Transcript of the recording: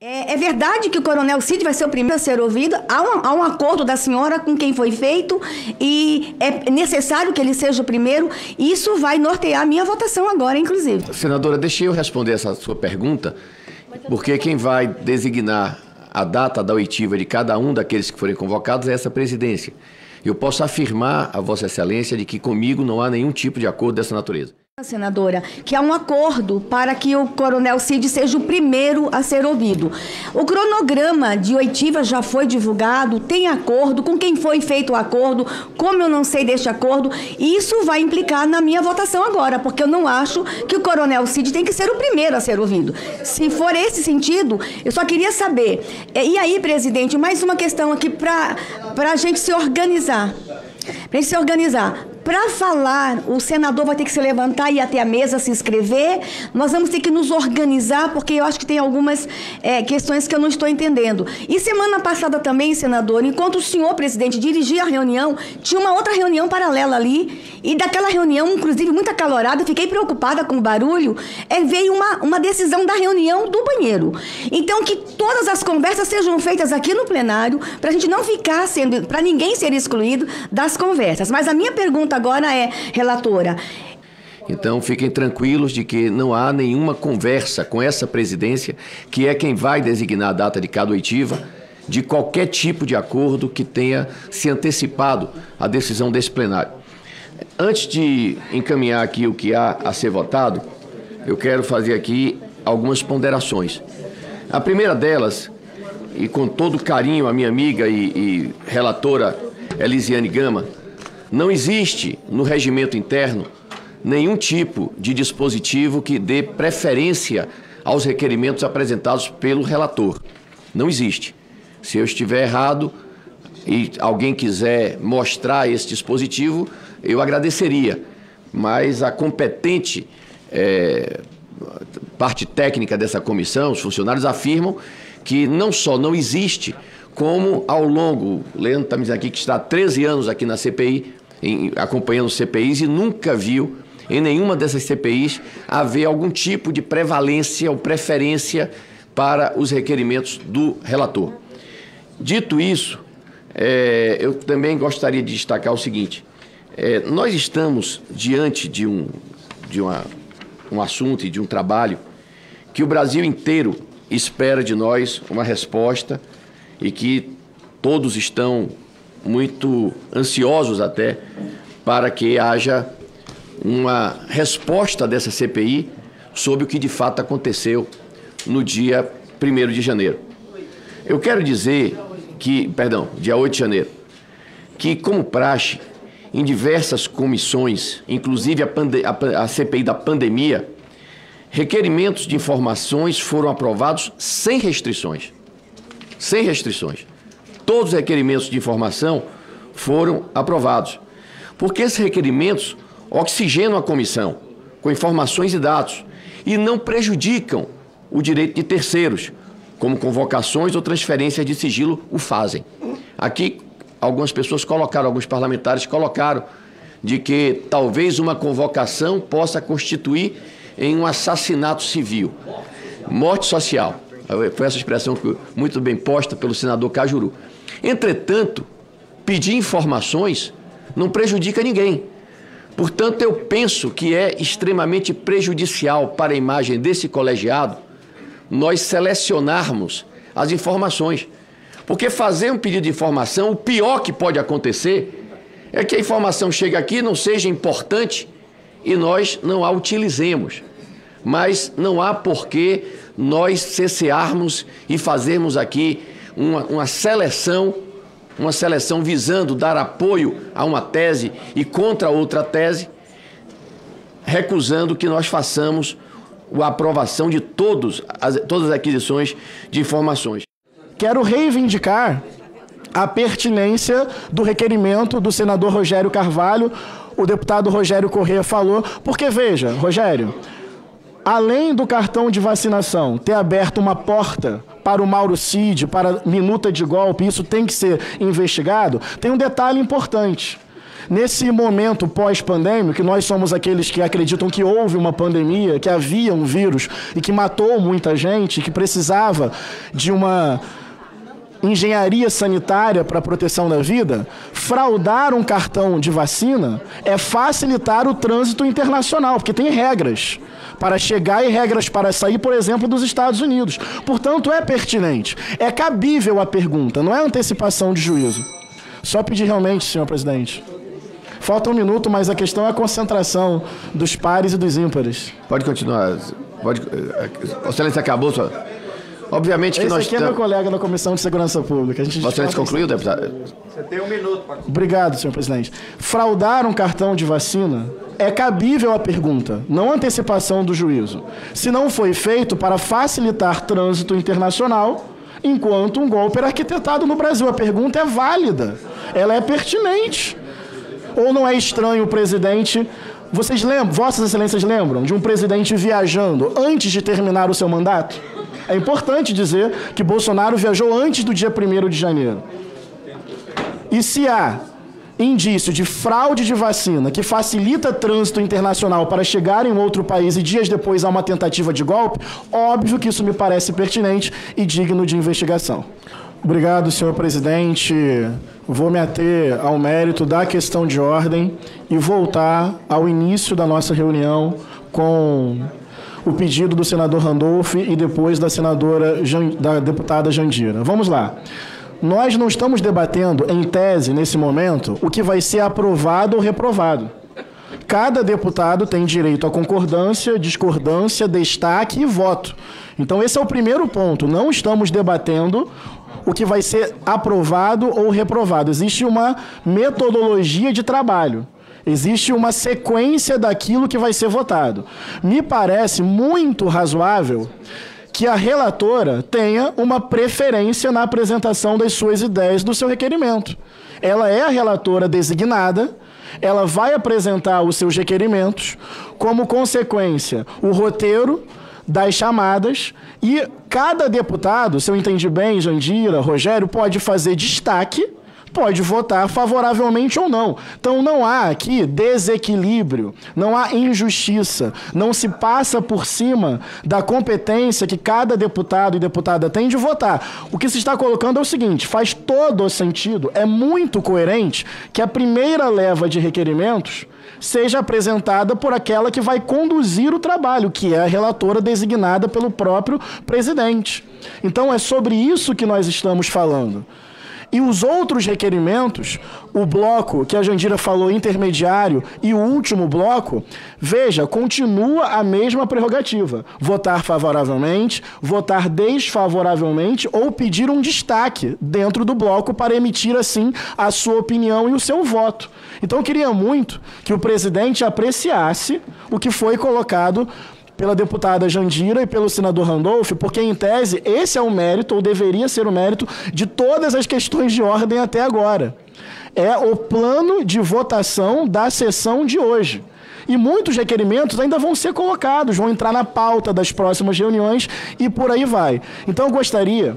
É verdade que o Coronel Cid vai ser o primeiro a ser ouvido? Há um acordo da senhora com quem foi feito e é necessário que ele seja o primeiro. Isso vai nortear a minha votação agora, inclusive. Senadora, deixe eu responder essa sua pergunta, porque quem vai designar a data da oitiva de cada um daqueles que forem convocados é essa presidência. Eu posso afirmar a Vossa Excelência de que comigo não há nenhum tipo de acordo dessa natureza. Senadora, que há um acordo para que o Coronel Cid seja o primeiro a ser ouvido. O cronograma de oitiva já foi divulgado, tem acordo, com quem foi feito o acordo, como eu não sei deste acordo, isso vai implicar na minha votação agora, porque eu não acho que o Coronel Cid tem que ser o primeiro a ser ouvido. Se for esse sentido, eu só queria saber, e aí, presidente, mais uma questão aqui para a gente se organizar. Para falar, o senador vai ter que se levantar e ir até a mesa se inscrever. Nós vamos ter que nos organizar, porque eu acho que tem algumas questões que eu não estou entendendo. E semana passada também, senador, enquanto o senhor presidente dirigia a reunião, tinha uma outra reunião paralela ali, e daquela reunião, inclusive muito acalorada, fiquei preocupada com o barulho, veio uma decisão da reunião do banheiro. Então, que todas as conversas sejam feitas aqui no plenário, para a gente não ficar para ninguém ser excluído das conversas. Mas a minha pergunta agora é, relatora... Então, fiquem tranquilos de que não há nenhuma conversa com essa presidência, que é quem vai designar a data de cada oitiva, de qualquer tipo de acordo que tenha se antecipado à decisão desse plenário. Antes de encaminhar aqui o que há a ser votado, eu quero fazer aqui algumas ponderações. A primeira delas, e com todo carinho a minha amiga e relatora Elisiane Gama, não existe no regimento interno nenhum tipo de dispositivo que dê preferência aos requerimentos apresentados pelo relator. Não existe. Se eu estiver errado e alguém quiser mostrar esse dispositivo, eu agradeceria. Mas a competente parte técnica dessa comissão, os funcionários afirmam que não só não existe, como ao longo, o Leandro está me dizendo aqui que está há 13 anos aqui na CPI, acompanhando CPIs, e nunca viu em nenhuma dessas CPIs haver algum tipo de prevalência ou preferência para os requerimentos do relator. Dito isso, eu também gostaria de destacar o seguinte: nós estamos diante de um assunto e de um trabalho que o Brasil inteiro espera de nós uma resposta e que todos estão muito ansiosos até para que haja uma resposta dessa CPI sobre o que de fato aconteceu no dia 1º de janeiro. Eu quero dizer que, dia 8 de janeiro, que como praxe, em diversas comissões, inclusive a CPI da pandemia, requerimentos de informações foram aprovados sem restrições. Sem restrições. Todos os requerimentos de informação foram aprovados. Porque esses requerimentos oxigenam a comissão com informações e dados e não prejudicam o direito de terceiros, como convocações ou transferências de sigilo o fazem. Aqui, algumas pessoas colocaram, alguns parlamentares colocaram, de que talvez uma convocação possa constituir em um assassinato civil, morte social. Foi essa expressão muito bem posta pelo senador Cajuru. Entretanto, pedir informações não prejudica ninguém. Portanto, eu penso que é extremamente prejudicial para a imagem desse colegiado nós selecionarmos as informações. Porque fazer um pedido de informação, o pior que pode acontecer é que a informação chegue aqui, não seja importante e nós não a utilizemos. Mas não há por que nós cessearmos e fazermos aqui uma seleção visando dar apoio a uma tese e contra outra tese, recusando que nós façamos a aprovação de todas as aquisições de informações. Quero reivindicar a pertinência do requerimento do senador Rogério Carvalho. O deputado Rogério Corrêa falou, porque veja, Rogério, além do cartão de vacinação ter aberto uma porta para o Mauro Cid, para minuta de golpe, isso tem que ser investigado, tem um detalhe importante. nesse momento pós-pandêmico, que nós somos aqueles que acreditam que houve uma pandemia, que havia um vírus e que matou muita gente, que precisava de uma engenharia sanitária para a proteção da vida, fraudar um cartão de vacina é facilitar o trânsito internacional, porque tem regras para chegar e regras para sair, por exemplo, dos Estados Unidos. Portanto, é pertinente, é cabível a pergunta, não é antecipação de juízo. Só pedir realmente, senhor presidente. Falta um minuto, mas a questão é a concentração dos pares e dos ímpares. Pode continuar. Vossa Excelência acabou sua... Obviamente que esse nós... aqui é meu colega da Comissão de Segurança Pública. Vossa Excelência concluiu, deputado? Você tem um minuto para... Obrigado, senhor presidente. Fraudar um cartão de vacina é cabível a pergunta, não antecipação do juízo. Se não foi feito para facilitar trânsito internacional, enquanto um golpe era arquitetado no Brasil. A pergunta é válida, ela é pertinente. Ou não é estranho o presidente... Vocês lembram, Vossas Excelências lembram de um presidente viajando antes de terminar o seu mandato? É importante dizer que Bolsonaro viajou antes do dia 1º de janeiro. E se há indício de fraude de vacina que facilita trânsito internacional para chegar em outro país e dias depois há uma tentativa de golpe, óbvio que isso me parece pertinente e digno de investigação. Obrigado, senhor presidente. Vou me ater ao mérito da questão de ordem e voltar ao início da nossa reunião com o pedido do senador Randolph e depois da da deputada Jandira. Vamos lá. Nós não estamos debatendo, em tese, nesse momento, o que vai ser aprovado ou reprovado. Cada deputado tem direito a concordância, discordância, destaque e voto. Então, esse é o primeiro ponto. Não estamos debatendo o que vai ser aprovado ou reprovado. Existe uma metodologia de trabalho. Existe uma sequência daquilo que vai ser votado. Me parece muito razoável que a relatora tenha uma preferência na apresentação das suas ideias do seu requerimento. Ela é a relatora designada, ela vai apresentar os seus requerimentos, como consequência, o roteiro das chamadas, e cada deputado, se eu entendi bem, Jandira, Rogério, pode fazer destaque, pode votar favoravelmente ou não. Então não há aqui desequilíbrio, não há injustiça, não se passa por cima da competência que cada deputado e deputada tem de votar. O que se está colocando é o seguinte: faz todo o sentido, é muito coerente que a primeira leva de requerimentos seja apresentada por aquela que vai conduzir o trabalho, que é a relatora designada pelo próprio presidente. Então é sobre isso que nós estamos falando. E os outros requerimentos, o bloco que a Jandira falou intermediário e o último bloco, veja, continua a mesma prerrogativa. Votar favoravelmente, votar desfavoravelmente ou pedir um destaque dentro do bloco para emitir, assim, a sua opinião e o seu voto. Então eu queria muito que o presidente apreciasse o que foi colocado pela deputada Jandira e pelo senador Randolph, porque, em tese, esse é o mérito, ou deveria ser o mérito, de todas as questões de ordem até agora. É o plano de votação da sessão de hoje. E muitos requerimentos ainda vão ser colocados, vão entrar na pauta das próximas reuniões e por aí vai. Então, eu gostaria